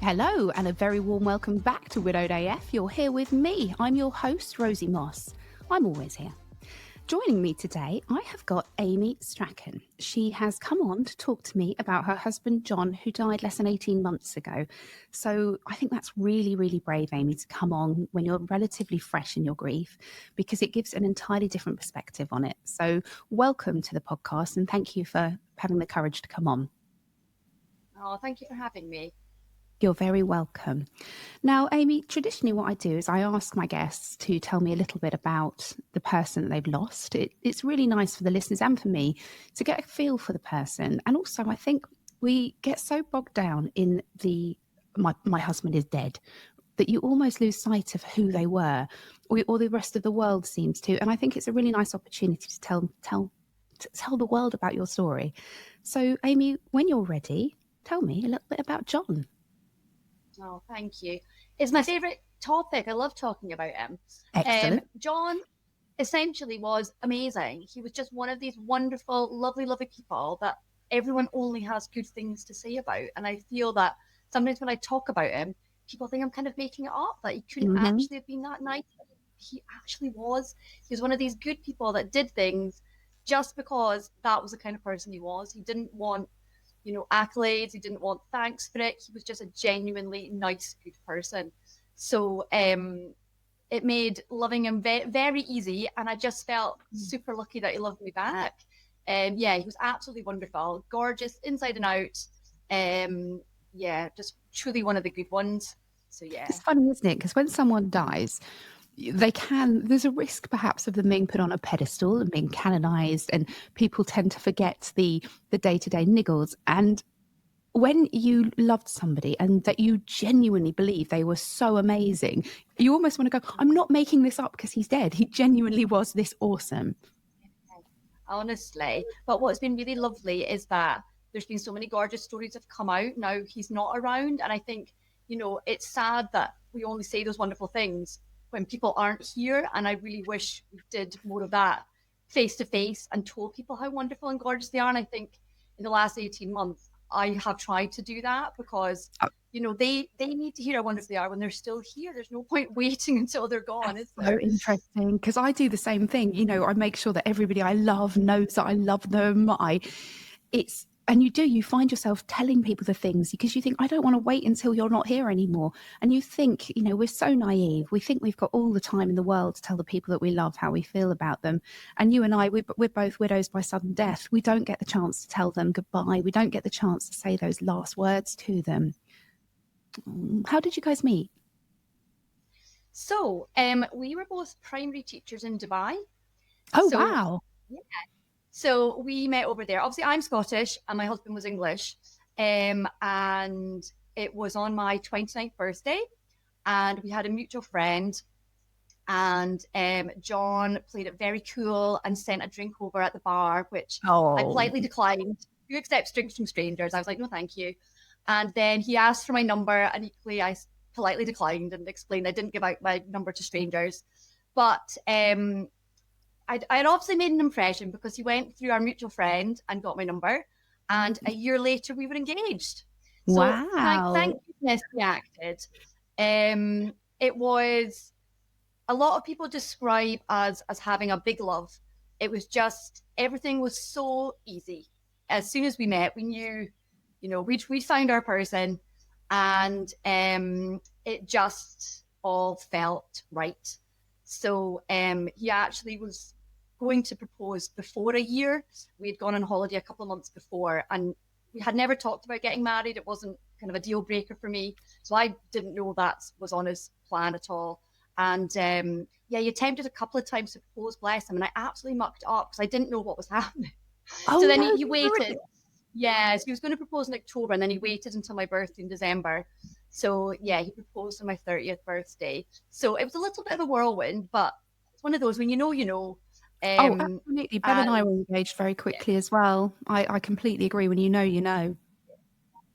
Hello, and a very warm welcome back to Widowed AF. You're here with me. I'm your host, Rosie Moss. I'm always here. Joining me today, I have got Aimie Strachan. She has come on to talk to me about her husband, John, who died less than 18 months ago. So I think that's really, really brave, Aimie, to come on when you're relatively fresh in your grief, because it gives an entirely different perspective on it. So welcome to the podcast, and thank you for having the courage to come on. Oh, thank you for having me. You're very welcome. Now, Aimie, traditionally what I do is I ask my guests to tell me a little bit about the person that they've lost. It's really nice for the listeners and for me to get a feel for the person. And also, I think we get so bogged down in my husband is dead that you almost lose sight of who they were, or the rest of the world seems to. And I think it's a really nice opportunity to tell the world about your story. So, Aimie, when you're ready, tell me a little bit about John. Oh, thank you. It's my favourite topic. I love talking about him. Excellent. John essentially was amazing. He was just one of these wonderful, lovely, lovely people that everyone only has good things to say about. And I feel that sometimes when I talk about him, people think I'm kind of making it up, that he couldn't actually have been that nice. He actually was. He was one of these good people that did things just because that was the kind of person he was. He didn't want accolades. He didn't want thanks for it. He was just a genuinely nice, good person. So it made loving him very easy. And I just felt super lucky that he loved me back. He was absolutely wonderful, gorgeous inside and out. Just truly one of the good ones. So yeah. It's funny, isn't it? Because when someone dies, there's a risk perhaps of them being put on a pedestal and being canonized, and people tend to forget the day-to-day niggles. And when you loved somebody and that you genuinely believe they were so amazing, you almost want to go, I'm not making this up because he's dead. He genuinely was this awesome. Honestly. But what's been really lovely is that there's been so many gorgeous stories have come out. Now he's not around. And I think, it's sad that we only say those wonderful things when people aren't here. And I really wish we did more of that face to face and told people how wonderful and gorgeous they are. And I think in the last 18 months, I have tried to do that because, they need to hear how wonderful they are when they're still here. There's no point waiting until they're gone, is there? So interesting, because I do the same thing. I make sure that everybody I love knows that I love them. And you find yourself telling people the things because you think, I don't want to wait until you're not here anymore. And you think, we're so naive. We think we've got all the time in the world to tell the people that we love how we feel about them. And you and I, we're both widows by sudden death. We don't get the chance to tell them goodbye. We don't get the chance to say those last words to them. How did you guys meet? So we were both primary teachers in Dubai. Wow. Yeah. So we met over there. Obviously, I'm Scottish and my husband was English. And it was on my 29th birthday. And we had a mutual friend. And John played it very cool and sent a drink over at the bar, which I politely declined. Who accepts drinks from strangers? I was like, no, thank you. And then he asked for my number, and equally I politely declined and explained I didn't give out my number to strangers. But I'd obviously made an impression because he went through our mutual friend and got my number. And a year later, we were engaged. So wow. Thank goodness we acted. It was, a lot of people describe us as having a big love. It was just, everything was so easy. As soon as we met, we knew, we found our person, and it just all felt right. So he actually was going to propose before a year. We had gone on holiday a couple of months before, and we had never talked about getting married. It wasn't kind of a deal breaker for me. So I didn't know that was on his plan at all. And he attempted a couple of times to propose, bless him, and I absolutely mucked up because I didn't know what was happening. So then he waited. Yes, he was going to propose in October, and then he waited until my birthday in December. So he proposed on my 30th birthday. So it was a little bit of a whirlwind, but it's one of those when you know. Absolutely. Ben and I were engaged very quickly as well. I completely agree. When you know.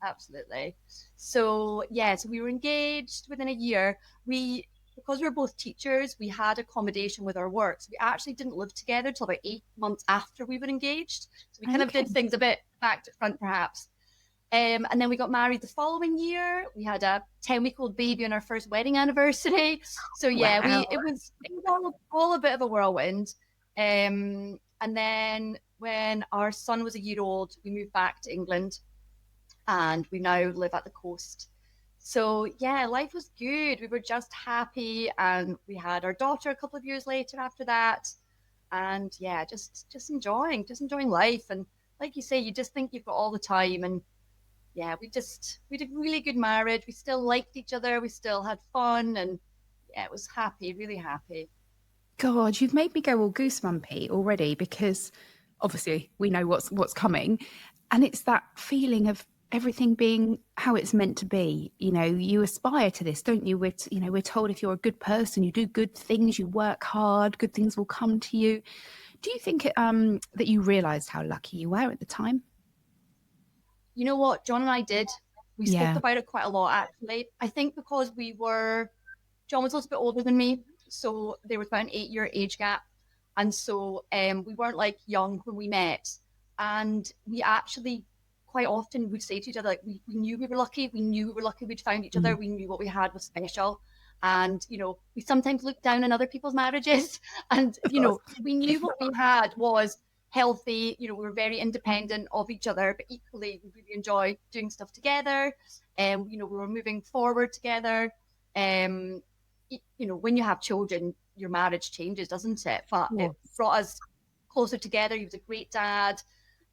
Absolutely. So so we were engaged within a year. Because we were both teachers, we had accommodation with our work. So we actually didn't live together till about 8 months after we were engaged. So we kind of did things a bit back to front, perhaps. And then we got married the following year. We had a 10-week-old baby on our first wedding anniversary. So yeah, Wow. it was all a bit of a whirlwind. And then when our son was a year old, we moved back to England, and we now live at the coast. So yeah, life was good. We were just happy, and we had our daughter a couple of years later after that. And yeah, just enjoying life. And like you say, you just think you've got all the time. And yeah, we did really good marriage. We still liked each other. We still had fun, and yeah, it was happy, really happy. God, you've made me go all goosebumpy already, because obviously we know what's coming, and it's that feeling of everything being how it's meant to be. You know, you aspire to this, don't you? We're told if you're a good person, you do good things, you work hard, good things will come to you. Do you think that you realised how lucky you were at the time? You know what, John and I did. We spoke Yeah. about it quite a lot, actually. I think because John was a little bit older than me, so there was about an 8-year age gap, and so we weren't like young when we met, and we actually quite often would say to each other, like, we knew we were lucky. We knew we were lucky we'd found each other. Mm. We knew what we had was special. And, we sometimes looked down on other people's marriages, and, Of course. we knew what we had was healthy. We were very independent of each other, but equally we really enjoy doing stuff together. And, we were moving forward together. Um, when you have children, your marriage changes, doesn't it? But it brought us closer together. He was a great dad.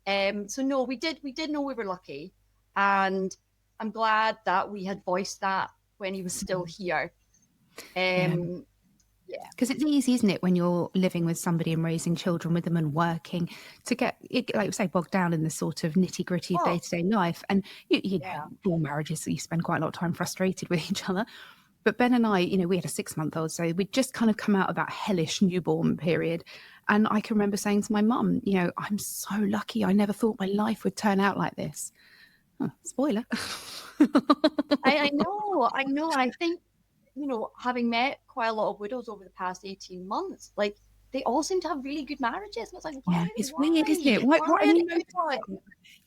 So no, we did know we were lucky, and I'm glad that we had voiced that when he was still here. Yeah. Yeah. Because it's easy, isn't it, when you're living with somebody and raising children with them and working, to get, like you say, bogged down in the sort of nitty gritty of Oh, day-to-day life. And you know, yeah. all marriages, you spend quite a lot of time frustrated with each other. But Ben and I, we had a 6-month-old, so we'd just kind of come out of that hellish newborn period. And I can remember saying to my mum, I'm so lucky. I never thought my life would turn out like this. Oh, spoiler. I know. And I think, having met quite a lot of widows over the past 18 months, like, they all seem to have really good marriages. And it's like, Yeah, why? it's weird, isn't Why? it? Why What, are and they doing?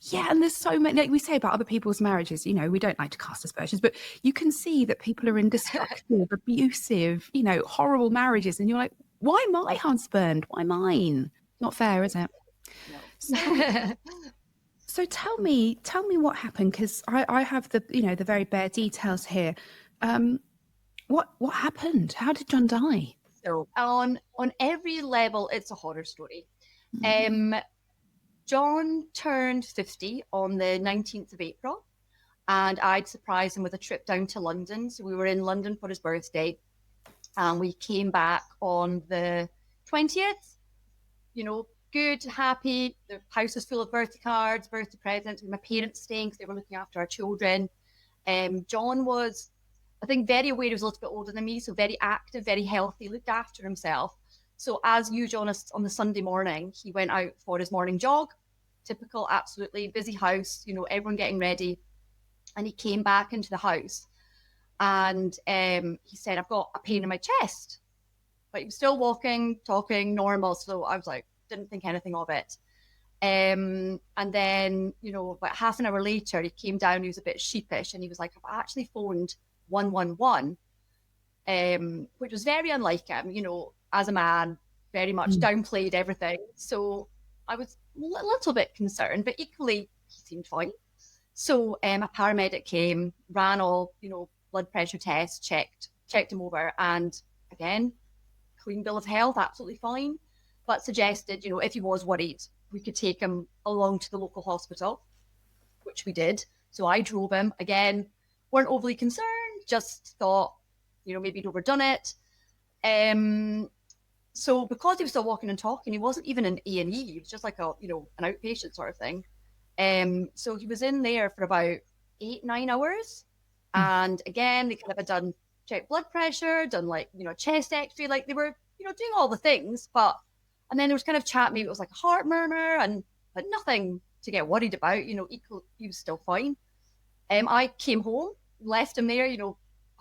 yeah, and there's so many, like we say about other people's marriages, we don't like to cast aspersions, but you can see that people are in destructive, abusive, horrible marriages. And you're like, why my husband? Why mine? Not fair, is it? No. So, so tell me what happened, because I have the very bare details here. What happened? How did John die? So on every level, it's a horror story. Mm. Um, John turned 50 on the 19th of April, and I'd surprised him with a trip down to London. So we were in London for his birthday, and we came back on the 20th. Good, happy. The house was full of birthday cards, birthday presents, with my parents staying because they were looking after our children. John was, I think, very aware. He was a little bit older than me, so very active, very healthy, looked after himself. So as usual on the Sunday morning, he went out for his morning jog. Typical, absolutely busy house, everyone getting ready. And he came back into the house, and he said, "I've got a pain in my chest." But he was still walking, talking, normal. So I was like, didn't think anything of it. And then, about half an hour later, he came down. He was a bit sheepish, and he was like, "I've actually phoned 111," which was very unlike him. As a man, very much Mm. downplayed everything. So I was a little bit concerned, but equally, he seemed fine. So a paramedic came, ran all, blood pressure tests, checked him over, and again, clean bill of health, absolutely fine, but suggested, if he was worried, we could take him along to the local hospital, which we did. So I drove him. Again, weren't overly concerned, just thought, maybe he'd overdone it. So because he was still walking and talking, he wasn't even in A&E. He was just like an outpatient sort of thing. So he was in there for about 8-9 hours. And again, they kind of had done check blood pressure, done chest x-ray, like they were, doing all the things. And then there was kind of chat, maybe it was like a heart murmur, but nothing to get worried about. He was still fine. I came home, left him there,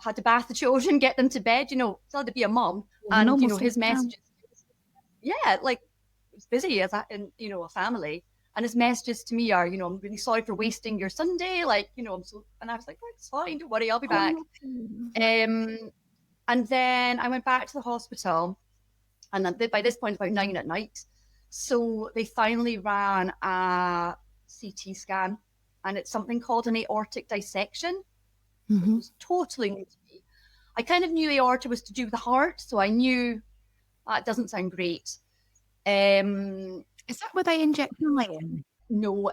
had to bath the children, get them to bed, still had to be a mum. And, Normal his stuff. messages, yeah, like, it was busy as a family. And his messages to me are, I'm really sorry for wasting your Sunday. Like, I'm so, and I was like, oh, it's fine, don't worry, I'll be back. And then I went back to the hospital, and by this point, it's about 9 p.m. So they finally ran a CT scan, and it's something called an aortic dissection. It was totally new to me. I kind of knew aorta was to do with the heart, so I knew that doesn't sound great. Is that where they inject iron? No,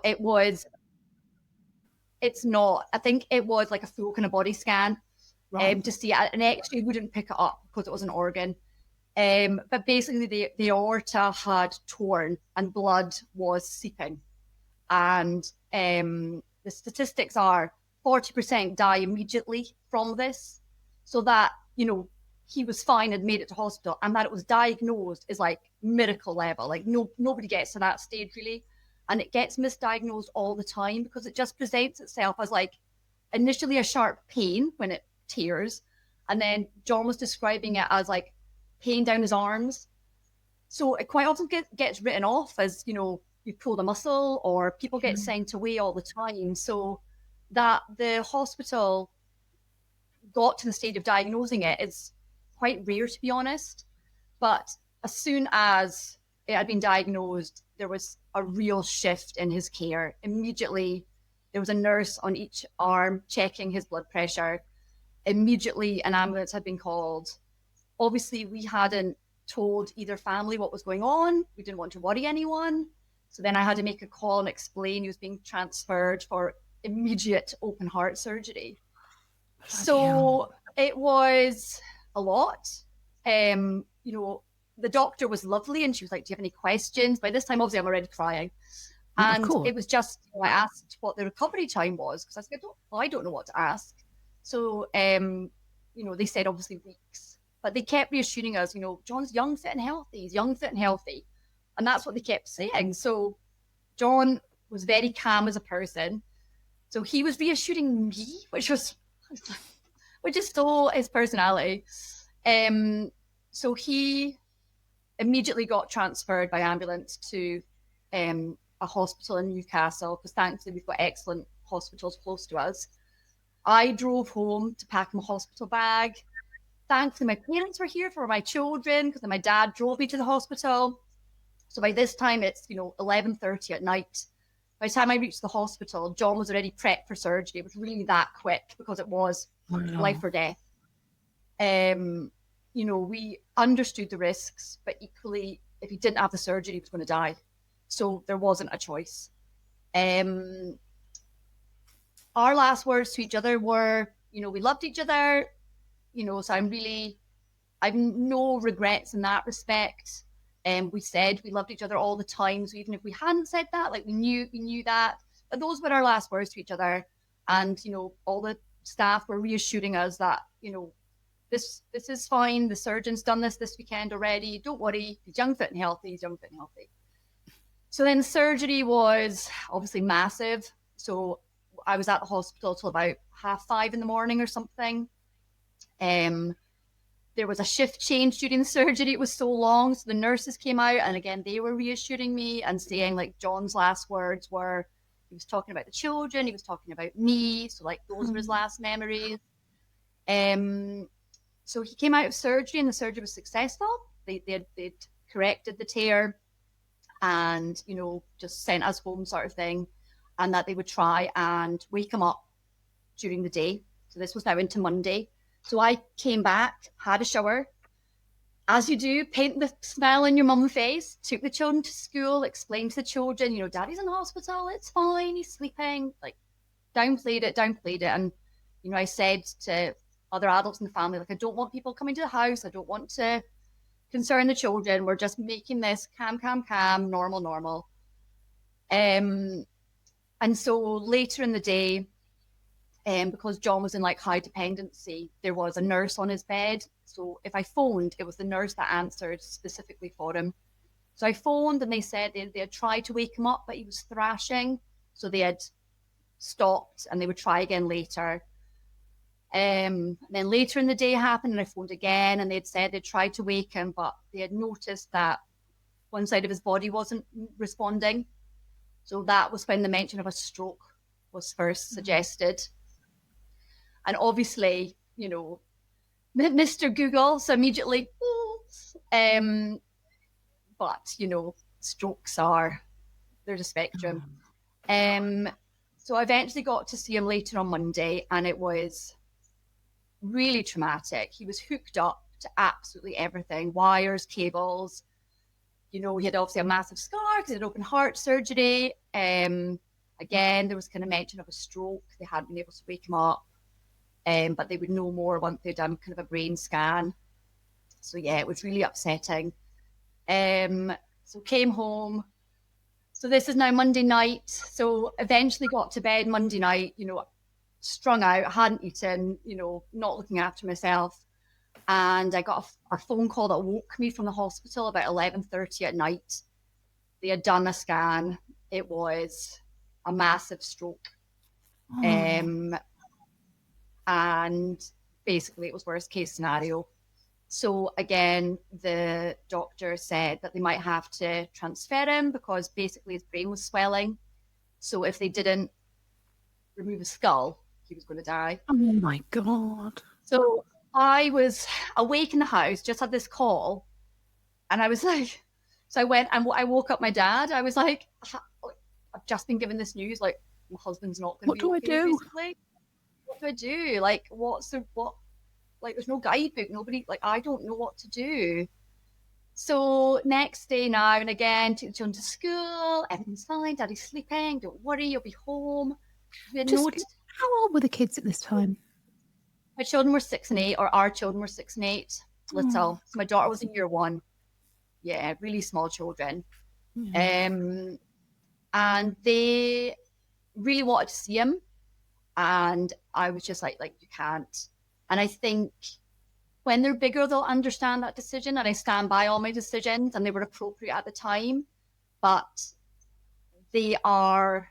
it's not. I think it was like a full kind of body scan, Right. to see it. An X-ray wouldn't pick it up because it was an organ. But basically the aorta had torn and blood was seeping. And the statistics are 40% die immediately from this. So that, he was fine and made it to hospital, and that it was diagnosed is like miracle level. Like nobody gets to that stage really. And it gets misdiagnosed all the time because it just presents itself as like initially a sharp pain when it tears. And then John was describing it as like pain down his arms. So it quite often gets written off as, you pulled a muscle, or people get sent away all the time. So that the hospital got to the stage of diagnosing it is quite rare, to be honest. But as soon as it had been diagnosed, there was a real shift in his care. Immediately, there was a nurse on each arm checking his blood pressure. Immediately, an ambulance had been called. Obviously, we hadn't told either family what was going on. We didn't want to worry anyone. So then I had to make a call and explain he was being transferred for immediate open heart surgery. So it was a lot. The doctor was lovely, and she was like, do you have any questions? By this time, obviously, I'm already crying. And it was just, I asked what the recovery time was, because I said, I don't know what to ask. So, they said obviously weeks, but they kept reassuring us, John's young, fit and healthy. He's young, fit and healthy. And that's what they kept saying. So John was very calm as a person. So he was reassuring me, which is so his personality. So he immediately got transferred by ambulance to a hospital in Newcastle, because thankfully we've got excellent hospitals close to us. I drove home to pack my hospital bag. Thankfully, my parents were here for my children, because my dad drove me to the hospital. So by this time, it's 11:30 at night. By the time I reached the hospital, John was already prepped for surgery. It was really that quick, because it was life or death. We understood the risks, but equally, if he didn't have the surgery, he was going to die. So there wasn't a choice. Our last words to each other were, we loved each other, so I've no regrets in that respect. We said we loved each other all the time. So even if we hadn't said that, like we knew that, but those were our last words to each other. And, all the staff were reassuring us that, this is fine. The surgeon's done this weekend already. Don't worry. He's young, fit and healthy. So then surgery was obviously massive. So I was at the hospital till about 5:30 in the morning or something. There was a shift change during the surgery. It was so long. So the nurses came out, and again, they were reassuring me and saying, like, John's last words were, he was talking about the children. He was talking about me. So like those were his last memories. So he came out of surgery, and the surgery was successful. They'd corrected the tear and, just sent us home sort of thing. And that they would try and wake him up during the day. So this was now into Monday. So I came back, had a shower, as you do, paint the smile on your mum's face, took the children to school, explained to the children, Daddy's in the hospital, it's fine, he's sleeping, like downplayed it. And, I said to other adults in the family, like, I don't want people coming to the house. I don't want to concern the children. We're just making this calm, normal. And so later in the day, because John was in like high dependency, there was a nurse on his bed. So if I phoned, it was the nurse that answered specifically for him. So I phoned, and they said they had tried to wake him up, but he was thrashing. So they had stopped, and they would try again later. Then later in the day happened, and I phoned again, and they'd said they'd tried to wake him, but they had noticed that one side of his body wasn't responding. So that was when the mention of a stroke was first suggested. And obviously, you know, Mr. Google, so immediately, but, you know, strokes there's a spectrum. So I eventually got to see him later on Monday, and it was really traumatic. He was hooked up to absolutely everything, wires, cables. You know, he had obviously a massive scar because he had open heart surgery. Again, there was kind of mention of a stroke. They hadn't been able to wake him up, but they would know more once they'd done kind of a brain scan. So yeah, it was really upsetting. So came home. So this is now Monday night. So eventually got to bed Monday night, you know, strung out, hadn't eaten, you know, not looking after myself. And I got a phone call that woke me from the hospital about 11:30 at night. They had done a scan. It was a massive stroke. And basically it was worst case scenario. So again, the doctor said that they might have to transfer him because basically his brain was swelling. So if they didn't remove his skull, he was going to die. Oh my God. So I was awake in the house, just had this call, and I was like, so I went and I woke up my dad. I was like, I've just been given this news, like my husband's not going to be okay, basically. What do I do? Like, like, there's no guidebook, nobody, like, I don't know what to do. So next day now, and again, took the children to school, everything's fine, daddy's sleeping, don't worry, you'll be home. How old were the kids at this time? My children were 6 and 8, or our children were 6 and 8, little. So my daughter was in year 1. Yeah, really small children. And they really wanted to see him. And I was just like, you can't. And I think when they're bigger, they'll understand that decision. And I stand by all my decisions, and they were appropriate at the time. But they were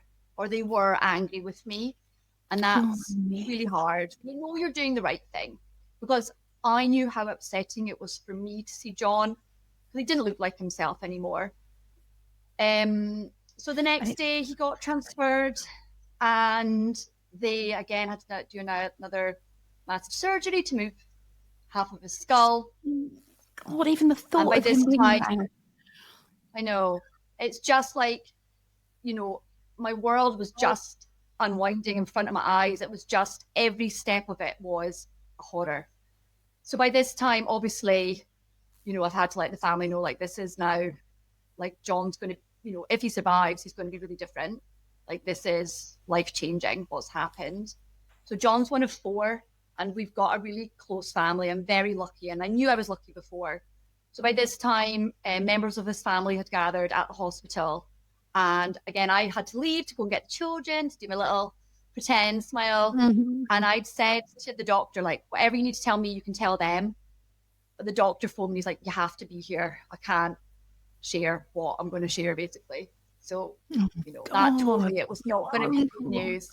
angry with me. And that's really hard. You know you're doing the right thing, because I knew how upsetting it was for me to see John, because he didn't look like himself anymore. So the next day he got transferred, and they again had to do another massive surgery to move half of his skull. God, even the thought of him being there. I know. It's just like, you know, my world was just unwinding in front of my eyes. It was just, every step of it was a horror. So by this time, obviously, you know, I've had to let the family know, like, this is now, like, John's going to, you know, if he survives, he's going to be really different. Like, this is life-changing, what's happened. So John's one of 4, and we've got a really close family. I'm very lucky, and I knew I was lucky before. So by this time, members of his family had gathered at the hospital. And again, I had to leave to go and get the children, to do my little pretend smile. And I'd said to the doctor, like, whatever you need to tell me, you can tell them. But the doctor phoned me, he's like, you have to be here. I can't share what I'm going to share, basically. So, you know, that told me it was not going to be good news.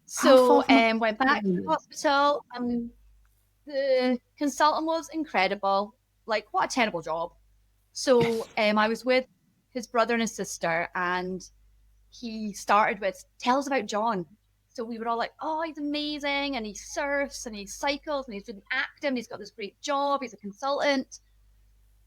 So went back to the hospital, and the consultant was incredible. Like, what a terrible job. So I was with his brother and his sister, and he started with, tell us about John. So we were all like, oh, he's amazing, and he surfs and he cycles and he's really active and he's got this great job, he's a consultant.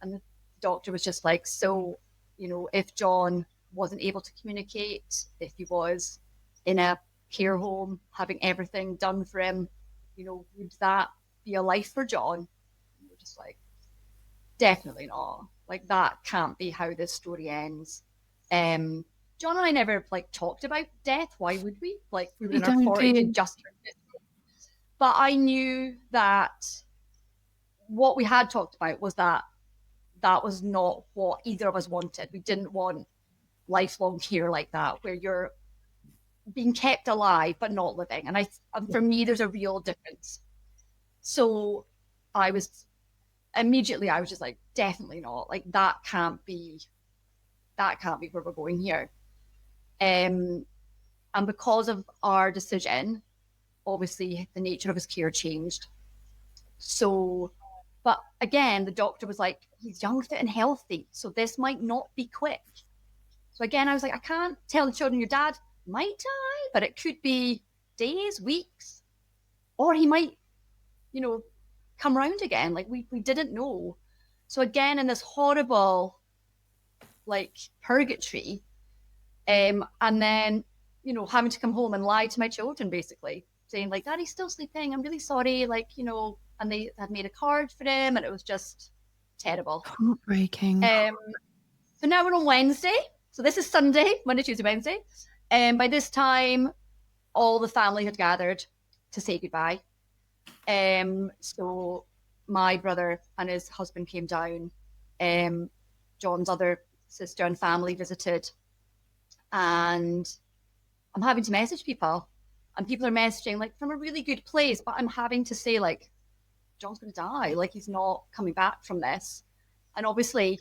And the doctor was just like, so, you know, if John wasn't able to communicate, if he was in a care home having everything done for him, you know, would that be a life for John? And we're just like, definitely not. Like, that can't be how this story ends. John and I never, like, talked about death. Why would we? Like, we were in our 40s and just turned 50. But I knew that what we had talked about was that was not what either of us wanted. We didn't want lifelong care like that, where you're being kept alive but not living. And for me, there's a real difference. So I was just like, definitely not. Like, that can't be where we're going here. And because of our decision, obviously the nature of his care changed. So, but again, the doctor was like, he's young, fit and healthy, so this might not be quick. So again, I was like, I can't tell the children your dad might die, but it could be days, weeks, or he might, come round again. Like we didn't know. So again, in this horrible, like, purgatory, and then, having to come home and lie to my children, basically saying like, Daddy's still sleeping. I'm really sorry. Like, and they had made a card for him, and it was just terrible. Heartbreaking. So now we're on Wednesday. So this is Sunday, Monday, Tuesday, Wednesday. And by this time, all the family had gathered to say goodbye. So my brother and his husband came down. John's other sister and family visited. And I'm having to message people. And people are messaging like from a really good place, but I'm having to say like, John's going to die. Like, he's not coming back from this. And obviously,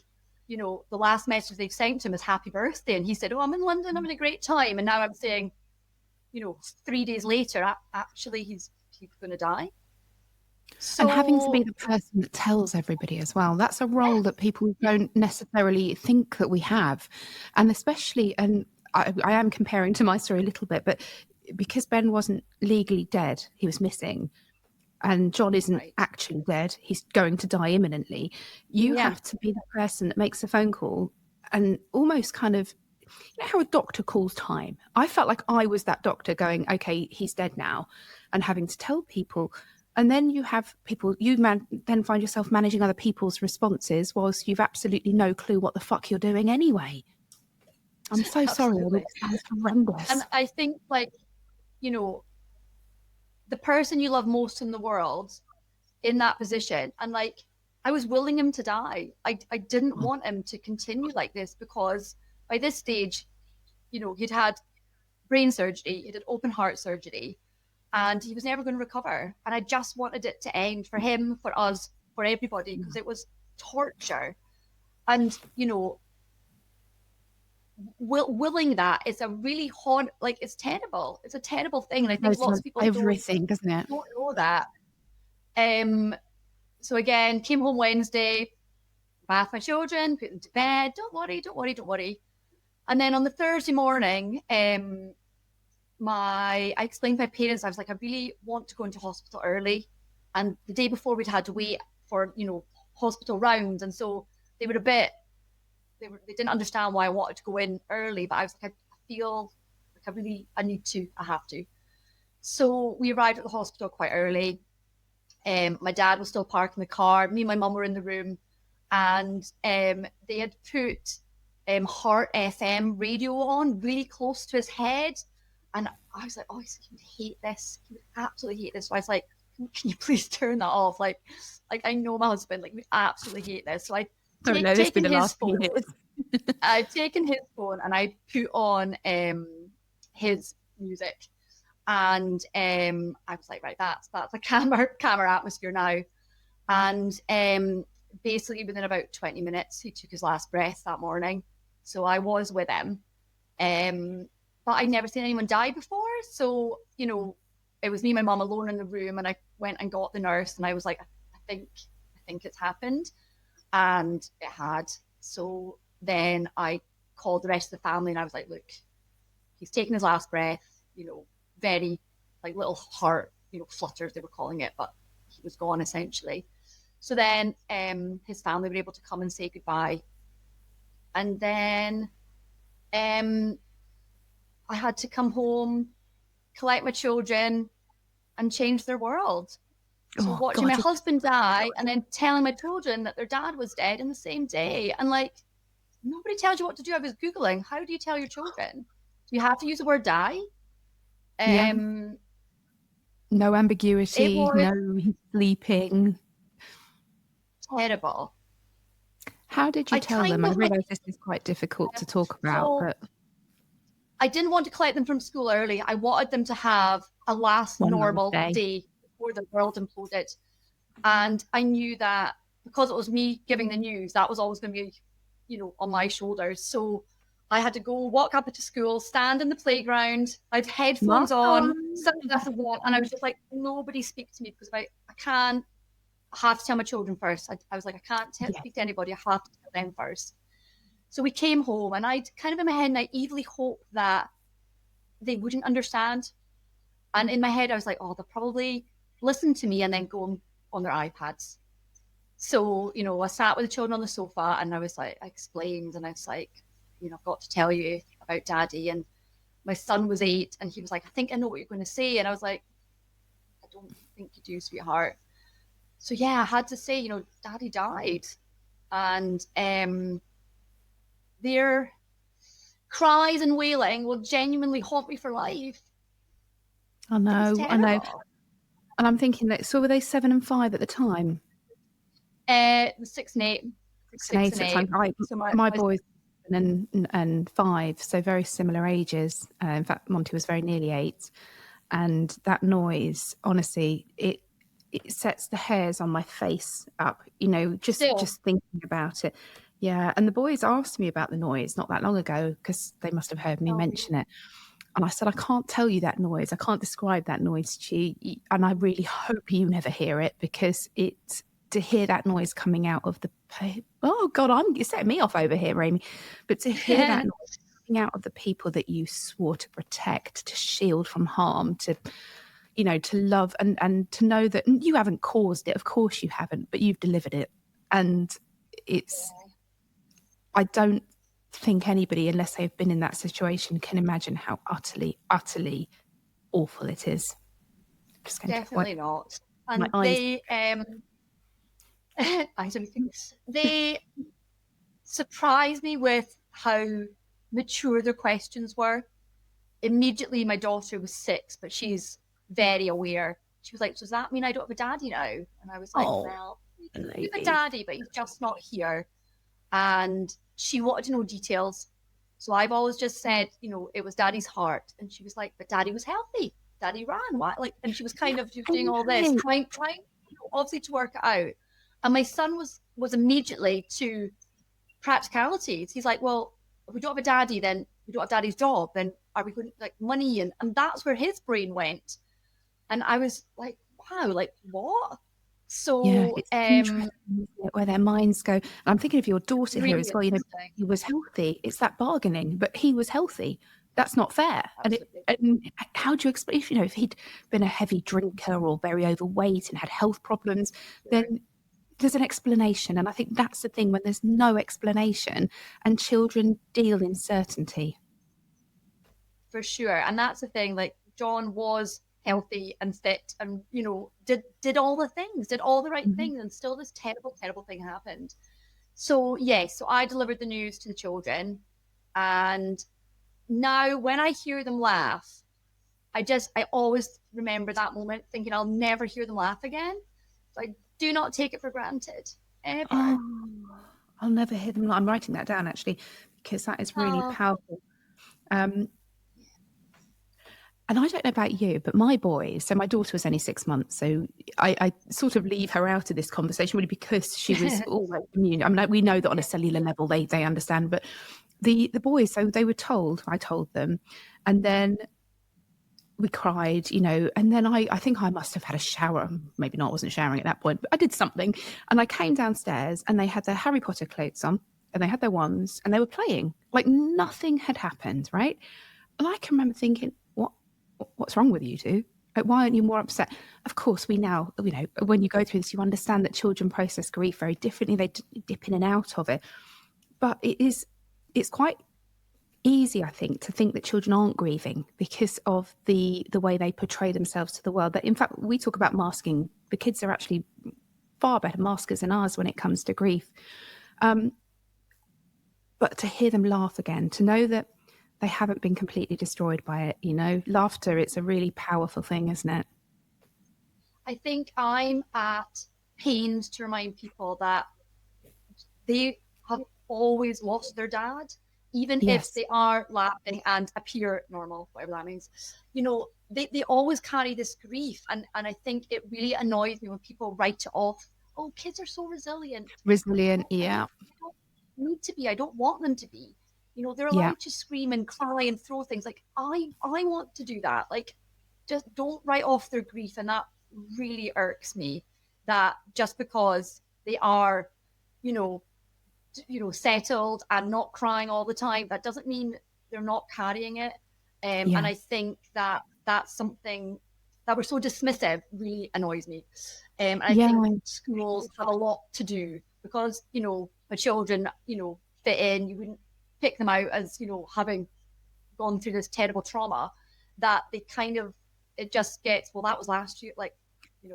the last message they've sent to him is happy birthday. And he said, oh, I'm in London, I'm having a great time. And now I'm saying, 3 days later, actually, he's going to die. So, and having to be the person that tells everybody as well. That's a role that people don't necessarily think that we have. And especially, and I am comparing to my story a little bit, but because Ben wasn't legally dead, he was missing. And John isn't actually dead, he's going to die imminently. You have to be the person that makes a phone call and almost kind of, how a doctor calls time. I felt like I was that doctor going, okay, he's dead now, and having to tell people. And then you have people, then find yourself managing other people's responses whilst you've absolutely no clue what the fuck you're doing anyway. I'm so sorry. It sounds horrendous. And I think, like, the person you love most in the world in that position, and like, I was willing him to die. I didn't want him to continue like this, because by this stage, he'd had brain surgery, he did open heart surgery, and he was never going to recover. And I just wanted it to end for him, for us, for everybody, because it was torture. And, willing that is a really hard, like, it's terrible. It's a terrible thing. And I think lots of people doesn't it? Don't know that. So again, came home Wednesday, bathed my children, put them to bed. Don't worry. And then on the Thursday morning, I explained to my parents, I was like, I really want to go into hospital early. And the day before, we'd had to wait for, hospital rounds. And so they were they didn't understand why I wanted to go in early, but I was like, I feel like I have to. So we arrived at the hospital quite early. My dad was still parked in the car. Me and my mum were in the room, and they had put Heart FM radio on really close to his head. And I was like, oh, he would hate this. He would absolutely hate this. So I was like, can you please turn that off? Like I know my husband, like, we absolutely hate this. So I've taken his phone and I put on his music. And I was like, right, that's a camera atmosphere now. And basically within about 20 minutes, he took his last breath that morning. So I was with him. But I'd never seen anyone die before. So, it was me and my mum alone in the room, and I went and got the nurse, and I was like, I think it's happened. And it had. So then I called the rest of the family, and I was like, look, he's taking his last breath, very, like, little heart, flutters, they were calling it, but he was gone essentially. So then his family were able to come and say goodbye. And then I had to come home, collect my children, and change their world. So watching my husband die and then telling my children that their dad was dead in the same day. And like, nobody tells you what to do. I was Googling, how do you tell your children? Do you have to use the word die? No ambiguity, no sleeping. Terrible. How did you tell them? I realise this is quite difficult to talk about, but I didn't want to collect them from school early. I wanted them to have a last normal day before the world imploded. And I knew that because it was me giving the news, that was always going to be, on my shoulders. So I had to go walk up to school, stand in the playground. I had headphones on, sunglasses on, and I was just like, nobody speak to me, because I have to tell my children first. I was like, I can't speak to anybody. I have to tell them first. So we came home, and I'd kind of in my head naively hoped that they wouldn't understand. And in my head, I was like, oh, they'll probably listen to me and then go on their iPads. So, I sat with the children on the sofa, and I was like, I explained, and I was like, I've got to tell you about Daddy. And my son was 8, and he was like, I think I know what you're going to say. And I was like, I don't think you do, sweetheart. So yeah, I had to say, Daddy died. And their cries and wailing will genuinely haunt me for life. I know. And I'm thinking that, so were they 7 and 5 at the time? It was 6 and 8. 6 and 8 at the time. So my boys 7 and 5, so very similar ages. In fact, Monty was very nearly 8. And that noise, honestly, it sets the hairs on my face up, just thinking about it. Yeah. And the boys asked me about the noise not that long ago, because they must have heard me mention it. And I said, I can't tell you that noise. I can't describe that noise to you. And I really hope you never hear it, because to hear that noise coming out of the, oh God, you're setting me off over here, Aimie. But to hear that noise coming out of the people that you swore to protect, to shield from harm, to love, and to know that you haven't caused it. Of course you haven't, but you've delivered it. And I don't think anybody, unless they've been in that situation, can imagine how utterly, utterly awful it is. Definitely not. And they surprised me with how mature their questions were. Immediately, my daughter was 6, but she's very aware. She was like, does that mean I don't have a daddy now? And I was like, well, you have a daddy, but he's just not here. And she wanted to know details. So I've always just said, it was Daddy's heart. And she was like, but Daddy was healthy. Daddy ran. Why? And she was kind of doing all this, trying obviously to work it out. And my son was immediately to practicalities. He's like, well, if we don't have a daddy, then we don't have Daddy's job. Then are we going to money? And that's where his brain went. And I was like, wow, what? So yeah, it's interesting, isn't it, where their minds go. And I'm thinking of your daughter really here as well. He was healthy. It's that bargaining, but he was healthy. That's not fair. And how do you explain? If he'd been a heavy drinker or very overweight and had health problems, then there's an explanation. And I think that's the thing, when there's no explanation and children deal in certainty. For sure. And that's the thing. John was healthy and fit, and did all the things, did all the right things, and still this terrible thing happened. So so I delivered the news to the children, and now when I hear them laugh, I always remember that moment, thinking I'll never hear them laugh again. So I do not take it for granted ever. I'll never hear them. I'm writing that down actually, because that is really powerful. And I don't know about you, but my boys, so my daughter was only 6 months, so I sort of leave her out of this conversation really, because she was always immune. I mean, we know that on a cellular level they understand, but the boys, so they were told, I told them, and then we cried, and then I think I must have had a shower. Maybe not, I wasn't showering at that point, but I did something. And I came downstairs and they had their Harry Potter clothes on and they had their wands and they were playing like nothing had happened, right? And I can remember thinking, what's wrong with you two? Why aren't you more upset? Of course, we now, when you go through this, you understand that children process grief very differently. They dip in and out of it. But it's quite easy, I think, to think that children aren't grieving because of the way they portray themselves to the world. That, in fact, we talk about masking. The kids are actually far better maskers than us when it comes to grief. But to hear them laugh again, to know that they haven't been completely destroyed by it, laughter, it's a really powerful thing, isn't it? I think I'm at pains to remind people that they have always lost their dad, even if they are laughing and appear normal, whatever that means. They always carry this grief. And I think it really annoys me when people write it off. Oh, kids are so resilient. Yeah. They don't need to be. I don't want them to be. They're allowed to scream and cry and throw things. I want to do that. Just don't write off their grief. And that really irks me, that just because they are, settled and not crying all the time, that doesn't mean they're not carrying it. And Yeah. I think that that's something that we're so dismissive really annoys me. And I Yeah. think schools have a lot to do because, my children, fit in. You wouldn't pick them out as, having gone through this terrible trauma, that they kind of, it just gets, well, that was last year,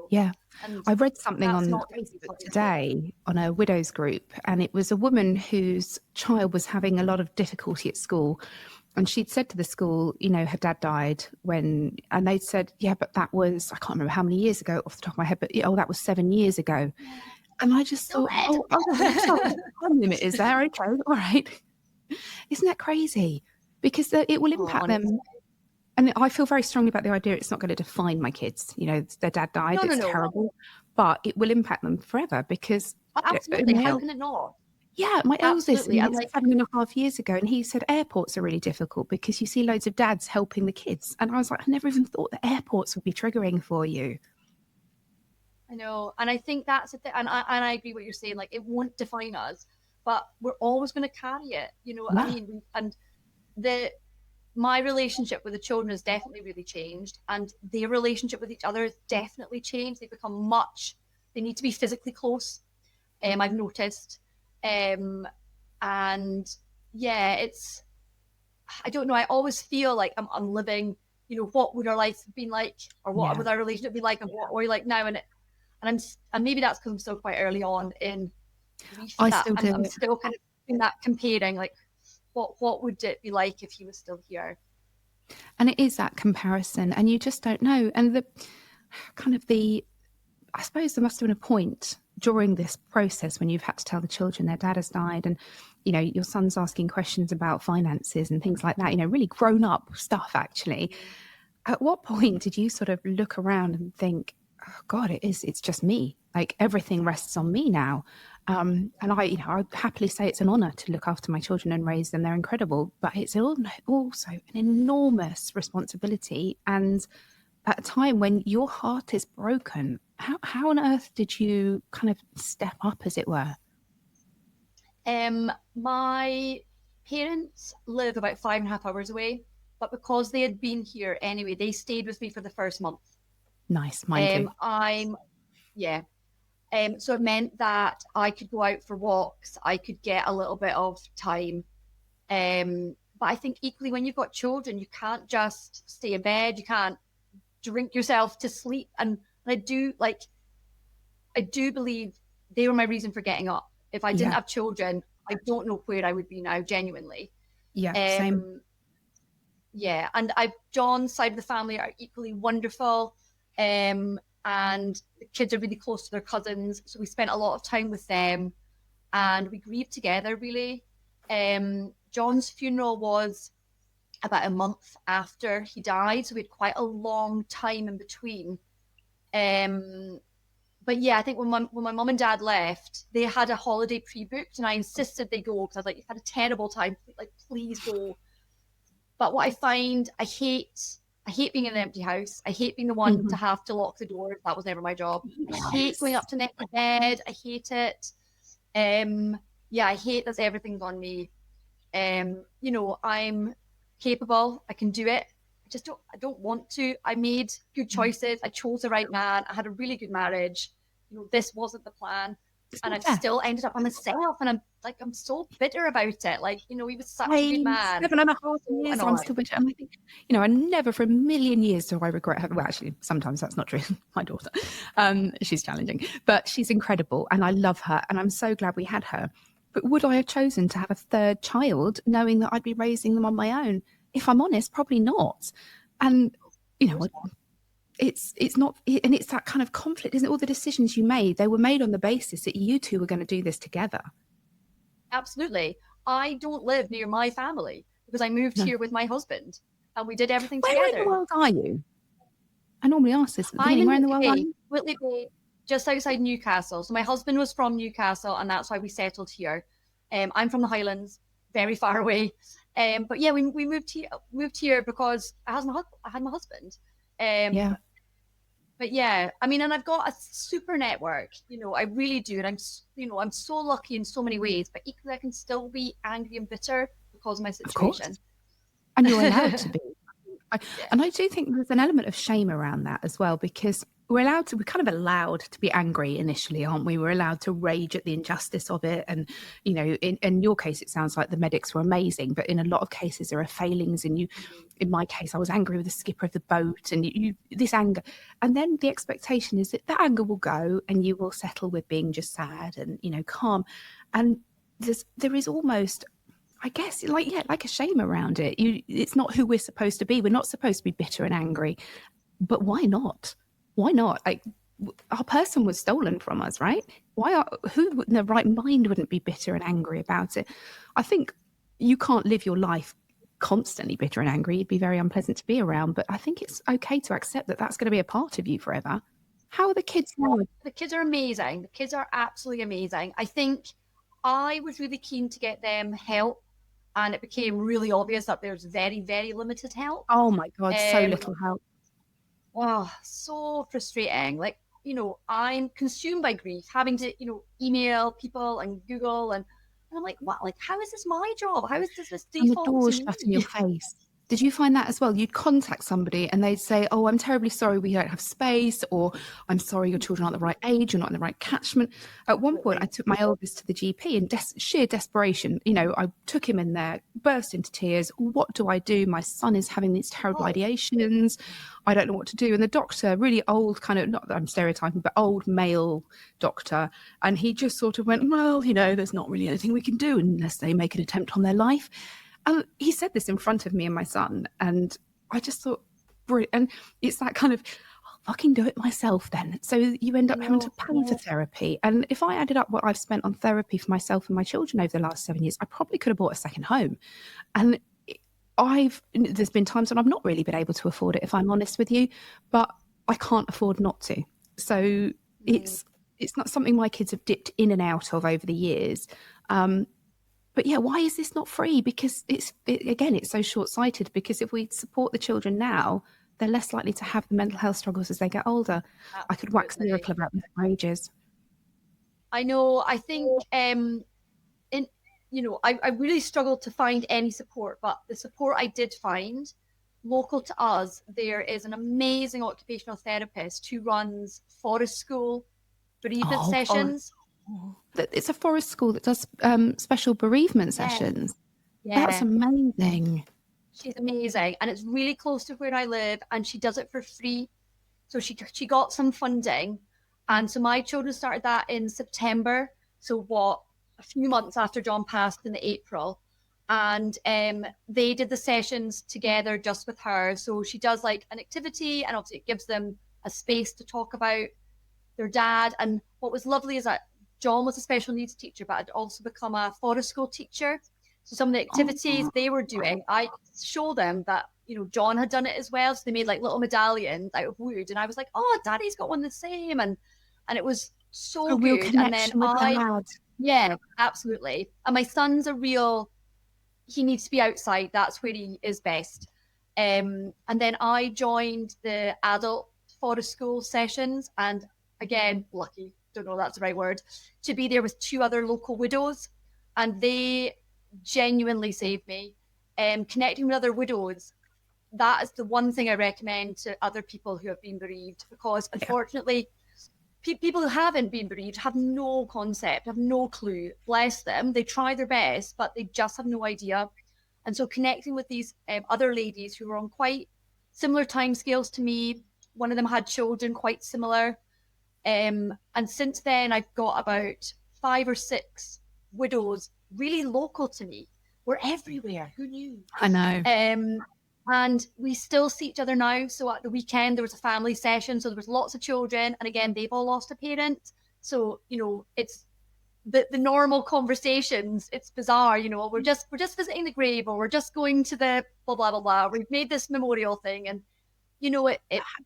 Yeah. and I read something that's on not Facebook obviously. today on a widows group, and it was a woman whose child was having a lot of difficulty at school. And she'd said to the school, her dad died when, and they'd said, yeah, but that was, I can't remember how many years ago off the top of my head, but that was 7 years ago. And I just thought, Stupid. oh, sorry, time limit is there. Okay, all right. Isn't that crazy? Because it will Oh, impact honestly. them. And I feel very strongly about the idea it's not going to define my kids. Their dad died, No, no, it's no. terrible, but it will impact them forever because Absolutely. How can it not? my eldest, Absolutely. And it's 7.5 years ago, and he said airports are really difficult because you see loads of dads helping the kids. And I was like, I never even thought that airports would be triggering for you. I know. And I think that's the thing. And I agree what you're saying. Like, it won't define us, but we're always going to carry it. You know what I Yeah. mean? And the my relationship with the children has definitely really changed, and their relationship with each other has definitely changed. They need to be physically close. I've noticed. And yeah, I don't know. I always feel like I'm living, what would our life have been like, or what Yeah. would our relationship be like, and what are we like now? And maybe that's because I'm still quite early on in grief, I that still do I'm it. still kind of in that comparing, like, what would it be like if he was still here? And it is that comparison, and you just don't know. And I suppose there must have been a point during this process when you've had to tell the children their dad has died, and your son's asking questions about finances and things like that, really grown up stuff actually. At what point did you sort of look around and think, oh God, it's just me, like everything rests on me now? And I happily say it's an honor to look after my children and raise them. They're incredible, but it's also an enormous responsibility. And at a time when your heart is broken, how on earth did you kind of step up, as it were? My parents live about 5.5 hours away, but because they had been here anyway, they stayed with me for the first month. Nice, mine too. Yeah. So it meant that I could go out for walks, I could get a little bit of time. But I think equally when you've got children, you can't just stay in bed, you can't drink yourself to sleep. And I do believe they were my reason for getting up. If I didn't Yeah, have children, I don't know where I would be now, genuinely. yeah, same. Um, yeah, and John's side of the family are equally wonderful. And the kids are really close to their cousins, so we spent a lot of time with them, and we grieved together, really. John's funeral was about a month after he died, so we had quite a long time in between. But yeah, I think when my mum and dad left, they had a holiday pre-booked, and I insisted they go because I was like, "You've had a terrible time, like please go." But what I find, I hate being in an empty house. I hate being the one to Mhm. have to lock the doors. That was never my job. I hate going Yes. up to an empty bed. I hate it. Yeah, I hate that everything's on me. I'm capable. I can do it. I don't want to. I made good choices. I chose the right man. I had a really good marriage. This wasn't the plan. It's And not I've death. still ended up by myself. And I'm so bitter about it. Like, he was such a good Hey, man. 7.5 years, I'm Annoying. still bitter. And I think, I never for a million years do I regret her. Well, actually, sometimes that's not true. My daughter, she's challenging, but she's incredible and I love her. And I'm so glad we had her. But would I have chosen to have a third child knowing that I'd be raising them on my own? If I'm honest, probably not. And, you know, it's not, and it's that kind of conflict, isn't it? All the decisions you made, they were made on the basis that you two were going to do this together. Absolutely. I don't live near my family because I moved No. here with my husband and we did everything Where in the together. world are you? I normally ask this at the I'm beginning. in Where in the world are Whitley you? Bay, Whitley Bay, just outside Newcastle. So my husband was from Newcastle, and that's why we settled here. I'm from the Highlands, very far away. But yeah, we moved here because I had my husband. Yeah. But yeah, I mean, and I've got a super network, I really do. And I'm so lucky in so many ways, but equally I can still be angry and bitter because of my Of course. situation. And you're allowed to be. Yeah. And I do think there's an element of shame around that as well, because we're kind of allowed to be angry initially, aren't we? We're allowed to rage at the injustice of it. And, in your case, it sounds like the medics were amazing, but in a lot of cases there are failings. And in my case, I was angry with the skipper of the boat, and this anger. And then the expectation is that anger will go and you will settle with being just sad and, calm. And there is almost, I guess, like a shame around it. It's not who we're supposed to be. We're not supposed to be bitter and angry. But why not? Why not? Like, our person was stolen from us, right? Who in their right mind wouldn't be bitter and angry about it? I think you can't live your life constantly bitter and angry. It'd be very unpleasant to be around. But I think it's okay to accept that that's going to be a part of you forever. How are the kids now? The kids are amazing. The kids are absolutely amazing. I think I was really keen to get them help, and it became really obvious that there's very, very limited help. Oh my God, so little help. Oh, so frustrating. Like, I'm consumed by grief, having to, email people and Google, and I'm like, what? Like, how is this my job? How is this And the default doors to shut in your me? face. Did you find that as well? You'd contact somebody and they'd say, "Oh, I'm terribly sorry, we don't have space," or "I'm sorry, your children aren't the right age, you're not in the right catchment." At one point, I took my eldest to the GP in sheer desperation. I took him in there, burst into tears. What do I do? My son is having these terrible ideations. I don't know what to do. And the doctor, really old, kind of, not that I'm stereotyping, but old male doctor, and he just sort of went, "Well, there's not really anything we can do unless they make an attempt on their life." And he said this in front of me and my son, and I just thought, brilliant. And it's that kind of, I'll fucking do it myself then. So you end up having to pay for therapy. And if I added up what I've spent on therapy for myself and my children over the last 7 years, I probably could have bought a second home. And there's been times when I've not really been able to afford it, if I'm honest with you, but I can't afford not to. So it's not something my kids have dipped in and out of over the years. But yeah, why is this not free? Because it's so short-sighted, because if we support the children now, they're less likely to have the mental health struggles as they get older. Absolutely. I could wax lyrical about this for ages. I know. I think I really struggled to find any support, but the support I did find local to us, there is an amazing occupational therapist who runs forest school bereavement sessions. It's a forest school that does special bereavement sessions. Yeah. That's amazing. She's amazing, and it's really close to where I live, and she does it for free. So she got some funding, and so my children started that in September. So a few months after John passed in April, and they did the sessions together just with her. So she does like an activity, and obviously it gives them a space to talk about their dad. And what was lovely is that John was a special needs teacher, but had also become a forest school teacher. So some of the activities they were doing, I showed them that, John had done it as well. So they made like little medallions out of wood. And I was like, oh, Daddy's got one the same. And it was so real good. And then dad. Yeah, absolutely. And my son's he needs to be outside. That's where he is best. And then I joined the adult forest school sessions, and again, lucky, don't know if that's the right word, to be there with 2 other local widows, and they genuinely saved me. Connecting with other widows, that is the one thing I recommend to other people who have been bereaved, because unfortunately, people who haven't been bereaved have no concept, have no clue. Bless them. They try their best, but they just have no idea. And so connecting with these other ladies who were on quite similar timescales to me, one of them had children quite similar. And since then, I've got about 5 or 6 widows really local to me. We're everywhere. Who knew? I know. And we still see each other now. So at the weekend, there was a family session. So there was lots of children. And again, they've all lost a parent. So, it's the normal conversations. It's bizarre. We're just visiting the grave, or we're just going to the blah, blah, blah, blah. We've made this memorial thing. And, it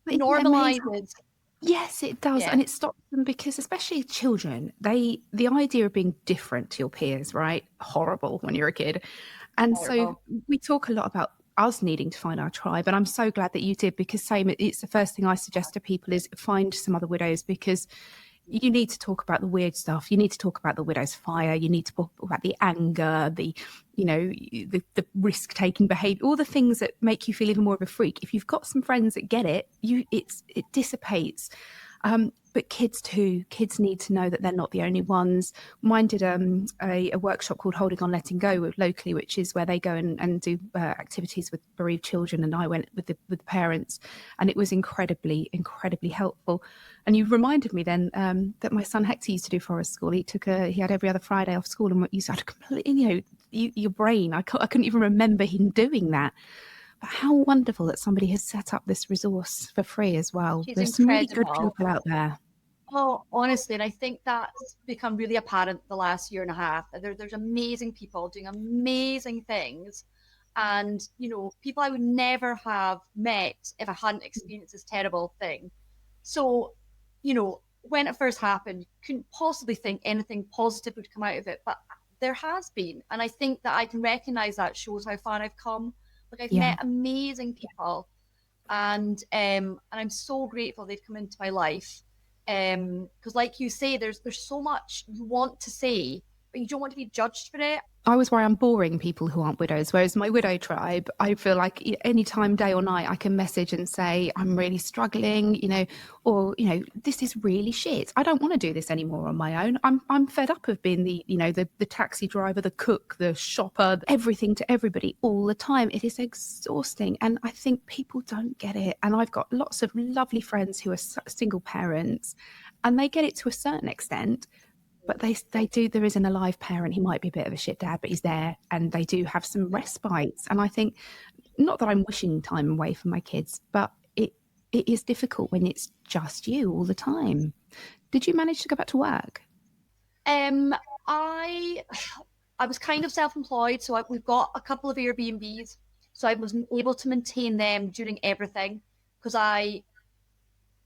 normalizes. Yes, it does. Yeah. And it stops them, because especially children, the idea of being different to your peers, right? Horrible when you're a kid. And so we talk a lot about us needing to find our tribe. And I'm so glad that you did, because same, it's the first thing I suggest to people is find some other widows, because you need to talk about the weird stuff. You need to talk about the widow's fire. You need to talk about the anger, the risk-taking behaviour, all the things that make you feel even more of a freak. If you've got some friends that get it, it dissipates. But kids too. Kids need to know that they're not the only ones. Mine did a workshop called Holding On, Letting Go locally, which is where they go and do activities with bereaved children. And I went with the parents, and it was incredibly, incredibly helpful. And you reminded me then that my son Hector used to do forest school. He had every other Friday off school, and you had completely, your brain. I couldn't even remember him doing that. But how wonderful that somebody has set up this resource for free as well. She's There's some really good incredible. people out there. Oh, honestly, and I think that's become really apparent the last year and a half. That there's amazing people doing amazing things, and people I would never have met if I hadn't experienced this terrible thing. So, when it first happened, couldn't possibly think anything positive would come out of it, but there has been, and I think that I can recognize that shows how far I've come. Like, I've met amazing people, and I'm so grateful they've come into my life. Because like you say, there's so much you want to say, but you don't want to be judged for it. I always worry I'm boring people who aren't widows, whereas my widow tribe, I feel like any time, day or night, I can message and say, I'm really struggling, or, this is really shit. I don't want to do this anymore on my own. I'm fed up of being the taxi driver, the cook, the shopper, everything to everybody all the time. It is exhausting. And I think people don't get it. And I've got lots of lovely friends who are single parents, and they get it to a certain extent. But they do, there is an alive parent. He might be a bit of a shit dad, but he's there, and they do have some respites. And I think, not that I'm wishing time away from my kids, but it is difficult when it's just you all the time. Did you manage to go back to work? I was kind of self-employed, so we've got a couple of Airbnbs, so I was able to maintain them during everything, because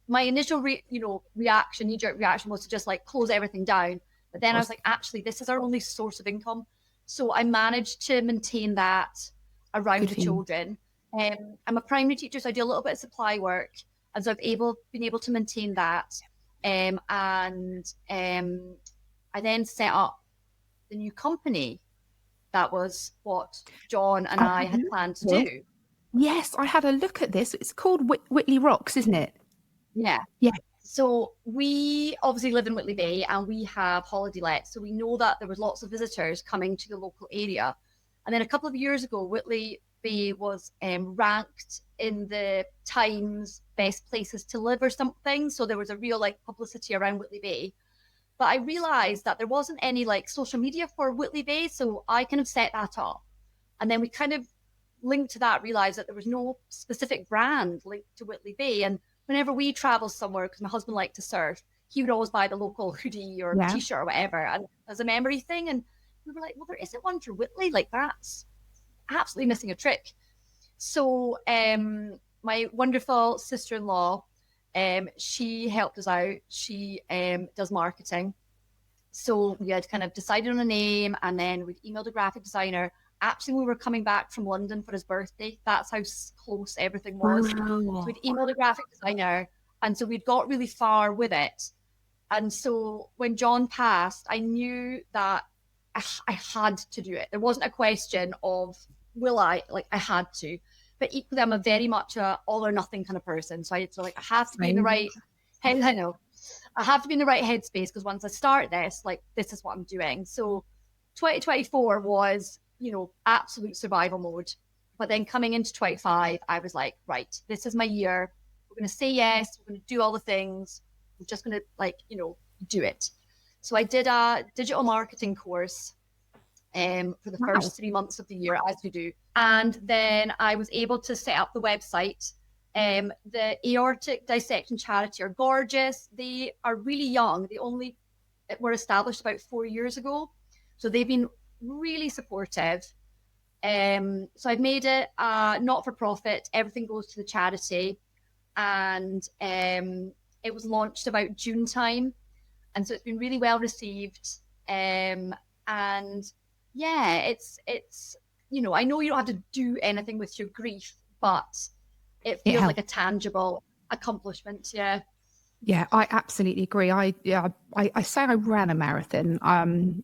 my initial knee-jerk reaction was to just like close everything down. But then I was like, actually, this is our only source of income. So I managed to maintain that around the children. I'm a primary teacher, so I do a little bit of supply work. And so I've been able to maintain that. And I then set up the new company. That was what John and I had planned to do. Yes, I had a look at this. It's called Whitley Rocks, isn't it? Yeah. Yeah. So we obviously live in Whitley Bay, and we have holiday lets. So we know that there was lots of visitors coming to the local area. And then a couple of years ago, Whitley Bay was ranked in the Times best places to live or something. So there was a real publicity around Whitley Bay. But I realized that there wasn't any social media for Whitley Bay. So I kind of set that up. And then we kind of linked to that, realized that there was no specific brand linked to Whitley Bay. And whenever we travel somewhere, because my husband liked to surf, he would always buy the local hoodie or t-shirt or whatever, and as a memory thing. And we were like, well, there isn't one for Whitley. That's absolutely missing a trick. So my wonderful sister-in-law, she helped us out. She does marketing. So we had kind of decided on a name, and then we emailed a graphic designer. Actually, we were coming back from London for his birthday. That's how close everything was. Wow. So we'd emailed a graphic designer, and so we'd got really far with it. And so when John passed, I knew that I had to do it. There wasn't a question of will I, I had to. But equally, I'm a very much a all or nothing kind of person. So I have to be in the right head. I know. I have to be in the right headspace, because once I start this, this is what I'm doing. So 2024 was, absolute survival mode. But then coming into 25, I was like, right, this is my year. We're going to say yes. We're going to do all the things. We're just going to, do it. So I did a digital marketing course for the first 3 months of the year, as you do. And then I was able to set up the website. The aortic dissection charity are gorgeous. They are really young. They only were established about 4 years ago. So they've been really supportive. So I've made it not-for-profit. Everything goes to the charity. And it was launched about June time. And so it's been really well received. And yeah, it's I know you don't have to do anything with your grief, but it feels like a tangible accomplishment. Yeah. Yeah, I absolutely agree. I say I ran a marathon.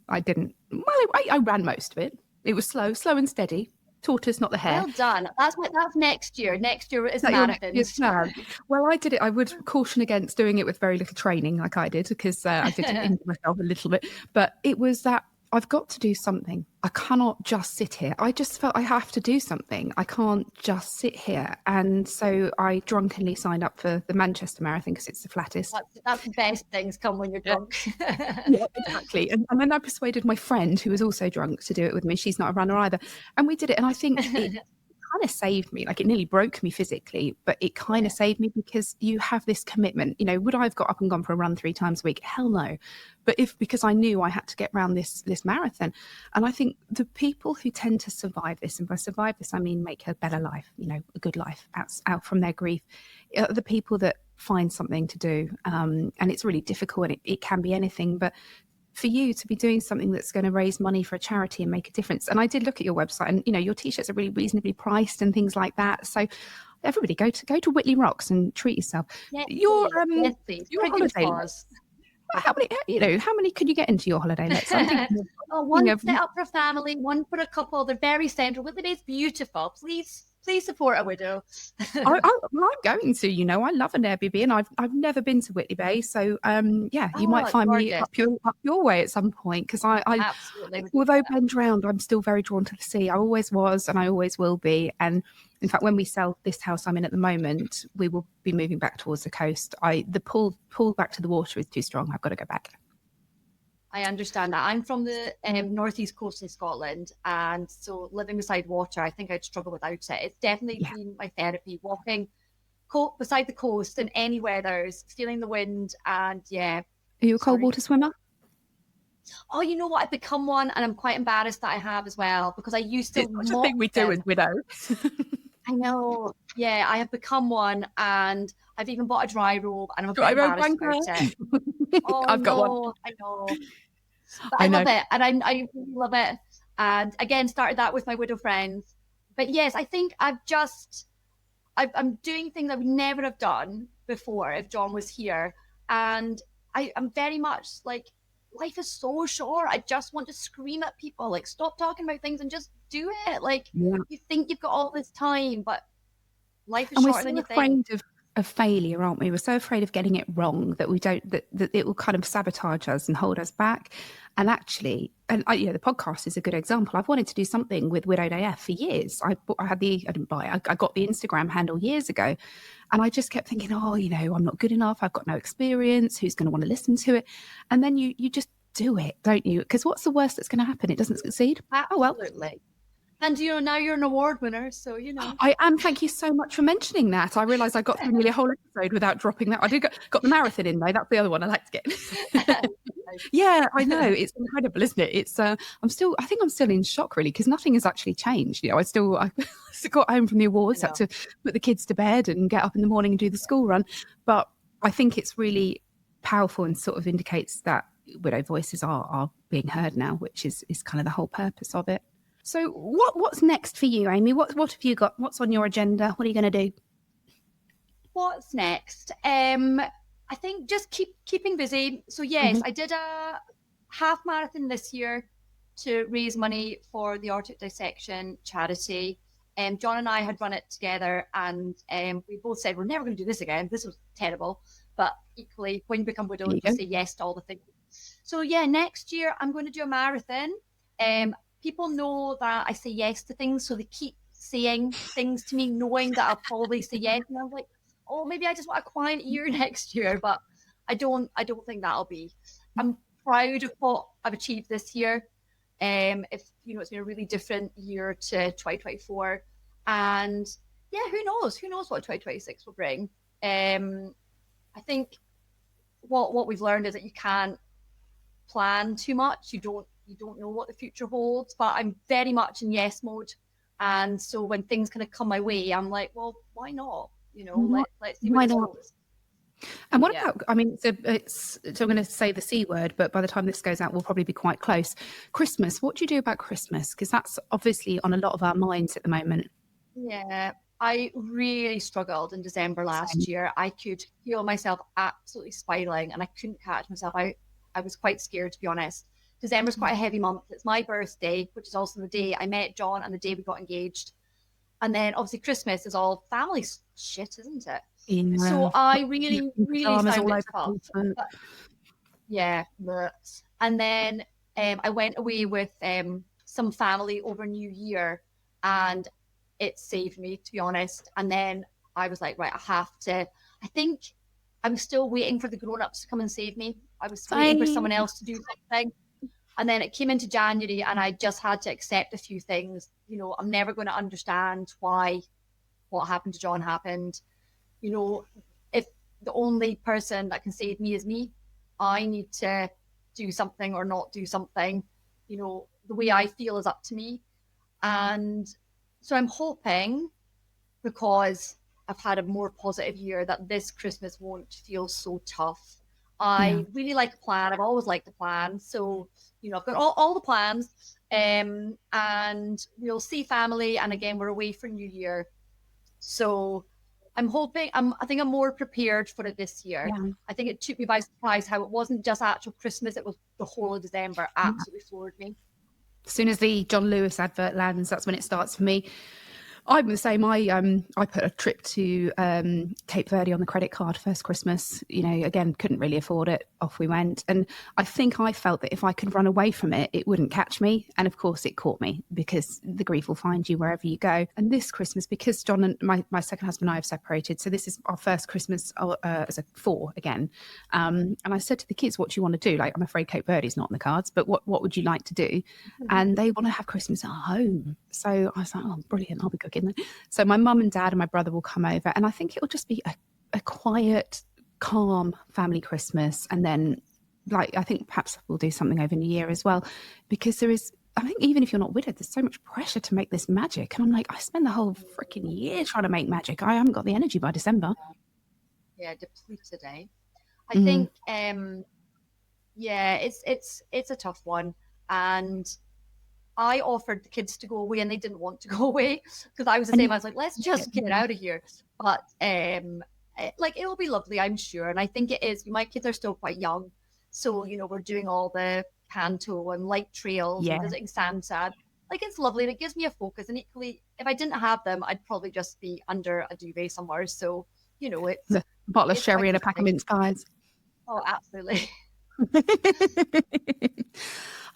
I didn't. Well, I ran most of it. It was slow and steady. Tortoise, not the hare. Well done. That's next year. Next year is Is that your next year's marathons. plan? Well, I did it. I would caution against doing it with very little training, like I did, because I did injure myself a little bit. But it was that I've got to do something. I cannot just sit here. I just felt I have to do something. I can't just sit here. And so I drunkenly signed up for the Manchester Marathon because it's the flattest. That's the best things come when you're drunk. Yeah, exactly. And then I persuaded my friend, who was also drunk, to do it with me. She's not a runner either. And we did it. And I think it kind of saved me. Like, it nearly broke me physically, but it kind of saved me because you have this commitment. Would I have got up and gone for a run 3 times a week? Hell no. But because I knew I had to get around this marathon. And I think the people who tend to survive this, and by survive this, I mean make a better life, a good life out from their grief, are the people that find something to do. And it's really difficult, and it can be anything. But for you to be doing something that's going to raise money for a charity and make a difference. And I did look at your website, and your t-shirts are really reasonably priced and things like that. So everybody go to Whitley Rocks and treat yourself. Yes, your please. Your holiday. How many could you get into your holiday lets? One set up for a family, one for a couple. They're very central. Whitley Bay is beautiful. Please support a widow. I'm going to. I love an Airbnb, and I've never been to Whitley Bay, so you might find me up your way at some point, because I absolutely, although Ben drowned, I'm still very drawn to the sea. I always was, and I always will be. And in fact, when we sell this house I'm in at the moment, we will be moving back towards the coast. The pull back to the water is too strong. I've got to go back. I understand that. I'm from the northeast coast of Scotland, and so living beside water, I think I'd struggle without it. It's definitely been my therapy, walking beside the coast in any weathers, feeling the wind, and Are you a cold water swimmer? Oh, you know what? I've become one, and I'm quite embarrassed that I have as well, because I used to. It's such a thing we do as widows. I know. Yeah, I have become one, and I've even bought a dry robe, and I'm a bit embarrassed about it. Oh, I've got one. I know. But I love it, and I really love it. And again, started that with my widow friends. But yes, I think I'm doing things I would never have done before if John was here. And I'm very much like, life is so short. I just want to scream at people, like, stop talking about things and just do it. Like, you think you've got all this time, but life is shorter than you think. Of failure, aren't we? We're so afraid of getting it wrong that we don't, that it will kind of sabotage us and hold us back. And actually, the podcast is a good example. I've wanted to do something with Widowed AF for years. I got the Instagram handle years ago, and I just kept thinking, I'm not good enough. I've got no experience. Who's going to want to listen to it? And then you just do it, don't you? Because what's the worst that's going to happen? It doesn't succeed. Absolutely. And, now you're an award winner, so, I am. Thank you so much for mentioning that. I realised I got through nearly a whole episode without dropping that. I did got the marathon in, though. That's the other one I like to get. Yeah, I know. It's incredible, isn't it? It's I think I'm still in shock, really, because nothing has actually changed. I still got home from the awards, had to put the kids to bed and get up in the morning and do the school run. But I think it's really powerful and sort of indicates that widow voices are being heard now, which is kind of the whole purpose of it. So what's next for you, Aimie? What have you got? What's on your agenda? What are you going to do? What's next? I think just keeping busy. So yes, I did a half marathon this year to raise money for the aortic dissection charity. John and I had run it together, and we both said we're never going to do this again. This was terrible. But equally, when you become widowed, you say yes to all the things. So next year I'm going to do a marathon. People know that I say yes to things, so they keep saying things to me, knowing that I'll probably say yes. And I'm like, oh, maybe I just want a quiet year next year, but I don't think that'll be. I'm proud of what I've achieved this year. It's been a really different year to 2024, and who knows what 2026 will bring. I think what we've learned is that you can't plan too much. You don't know what the future holds, but I'm very much in yes mode. And so when things kind of come my way, I'm like, well, why not? Let's see where it goes. And what Yeah. about, I mean, so I'm going to say the C word, but by the time this goes out, we'll probably be quite close. Christmas. What do you do about Christmas? Because that's obviously on a lot of our minds at the moment. Yeah, I really struggled in December Same. last year. I could feel myself absolutely spiraling and I couldn't catch myself. I was quite scared, to be honest. December's quite a heavy month. It's my birthday, which is also the day I met John and the day we got engaged. And then obviously Christmas is all family shit, isn't it? Yeah. So I really, really Pajamas found all it over tough. the place. But yeah, and then I went away with some family over New Year, and it saved me, to be honest. And then I was like, right, I have to. I think I'm still waiting for the grown-ups to come and save me. I was waiting for someone else to do something. And then it came into January, and I just had to accept a few things. You know, I'm never going to understand why what happened to John happened. You know, if the only person that can save me is me, I need to do something or not do something. You know, the way I feel is up to me. And so I'm hoping, because I've had a more positive year, that this Christmas won't feel so tough. I really like a plan. I've always liked a plan. So, you know, I've got all the plans. And we'll see family. And again, we're away for New Year. So I'm hoping, I think I'm more prepared for it this year. Yeah. I think it took me by surprise how it wasn't just actual Christmas, it was the whole of December. Absolutely floored me. As soon as the John Lewis advert lands, that's when it starts for me. I'm the same. I put a trip to Cape Verde on the credit card first Christmas. You know, again, couldn't really afford it. Off we went. And I think I felt that if I could run away from it, it wouldn't catch me. And of course, it caught me, because the grief will find you wherever you go. And this Christmas, because John and my second husband and I have separated, so this is our first Christmas as a four again. And I said to the kids, what do you want to do? Like, I'm afraid Cape Verde's not on the cards, but what would you like to do? And they want to have Christmas at home. So I was like, oh, brilliant, I'll be cooking. So my mum and dad and my brother will come over, and I think it'll just be a quiet, calm family Christmas. And then, like, I think perhaps we'll do something over New Year as well, because there is, I think, even if you're not widowed, there's so much pressure to make this magic. And I'm like, I spend the whole freaking year trying to make magic. I haven't got the energy by December. Yeah, depleted, eh? I think, yeah, it's a tough one. And I offered the kids to go away and they didn't want to go away, because I was the same. I was like, let's just get out of here. But like, it'll be lovely, I'm sure. And I think it is. My kids are still quite young. So, you know, we're doing all the panto and light trails and visiting Santa. Like, it's lovely and it gives me a focus. And equally, if I didn't have them, I'd probably just be under a duvet somewhere. So, you know, it's a bottle of it's sherry quite and a pack of mince pies. Oh, absolutely.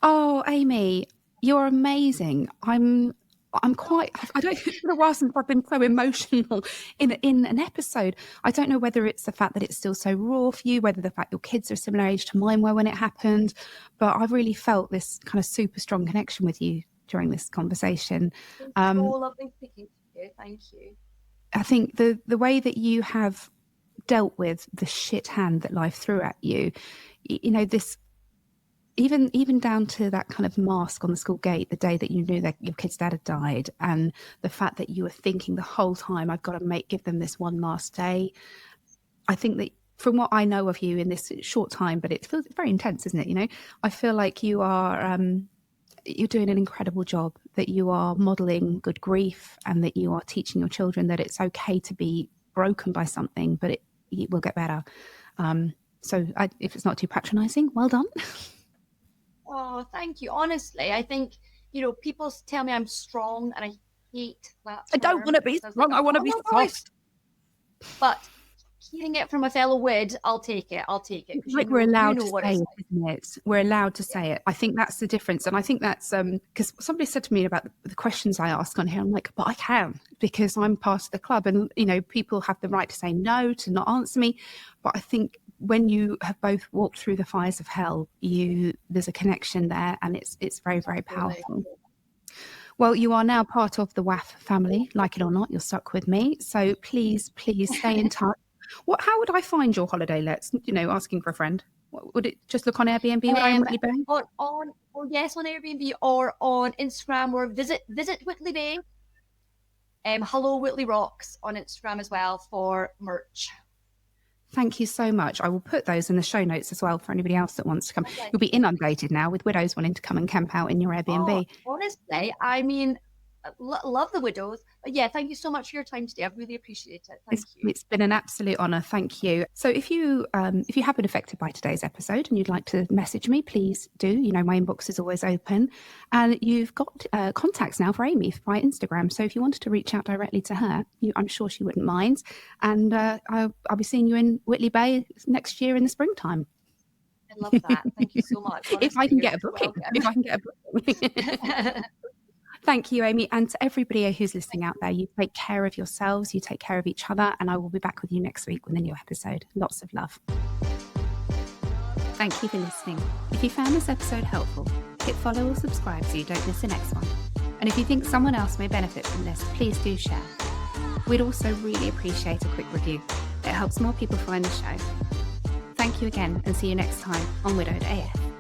Oh, Aimie, you're amazing. I don't it's been a while since I've been so emotional in an episode. I don't know whether it's the fact that it's still so raw for you, whether the fact your kids are a similar age to mine were when it happened, but I've really felt this kind of super strong connection with you during this conversation. It's so lovely speaking to you. Thank you. I think the way that you have dealt with the shit hand that life threw at you, you know, this even down to that kind of mask on the school gate the day that you knew that your kid's dad had died, and the fact that you were thinking the whole time, I've got to give them this one last day. I think that from what I know of you in this short time, but it feels very intense, isn't it? You know, I feel like you are you're doing an incredible job, that you are modeling good grief, and that you are teaching your children that it's okay to be broken by something, but it will get better. So if it's not too patronizing, well done. Oh, thank you. Honestly, I think, you know, people tell me I'm strong, and I hate that. I don't want to be strong. I want to be soft. But hearing it from a fellow wid, I'll take it. Like, we're allowed to say it, isn't it? We're allowed to say it. I think that's the difference. And I think that's because somebody said to me about the questions I ask on here. I'm like, but I can, because I'm part of the club, and, you know, people have the right to say no, to not answer me. But I think when you have both walked through the fires of hell, there's a connection there, and it's very, very powerful. Well, you are now part of the WAF family. Like it or not, you're stuck with me. So please stay in touch. How would I find your holiday lets? You know, asking for a friend. Would it just look on Airbnb? Would I in Whitley Bay? Yes, on Airbnb or on Instagram, or visit Whitley Bay. Hello Whitley Rocks on Instagram as well for merch. Thank you so much. I will put those in the show notes as well for anybody else that wants to come. Okay. You'll be inundated now with widows wanting to come and camp out in your Airbnb. Oh, honestly, I mean, love the widows. But yeah, thank you so much for your time today. I really appreciate it. Thank you. It's been an absolute honour. Thank you. So if you have been affected by today's episode and you'd like to message me, please do. You know, my inbox is always open. And you've got contacts now for Aimie via Instagram. So if you wanted to reach out directly to her, I'm sure she wouldn't mind. And I'll be seeing you in Whitley Bay next year in the springtime. I love that. Thank you so much. Honestly, if I can get a booking. If I can get a booking. Thank you, Aimie. And to everybody who's listening out there, you take care of yourselves, you take care of each other, and I will be back with you next week with a new episode. Lots of love. Thank you for listening. If you found this episode helpful, hit follow or subscribe so you don't miss the next one. And if you think someone else may benefit from this, please do share. We'd also really appreciate a quick review. It helps more people find the show. Thank you again, and see you next time on Widowed AF.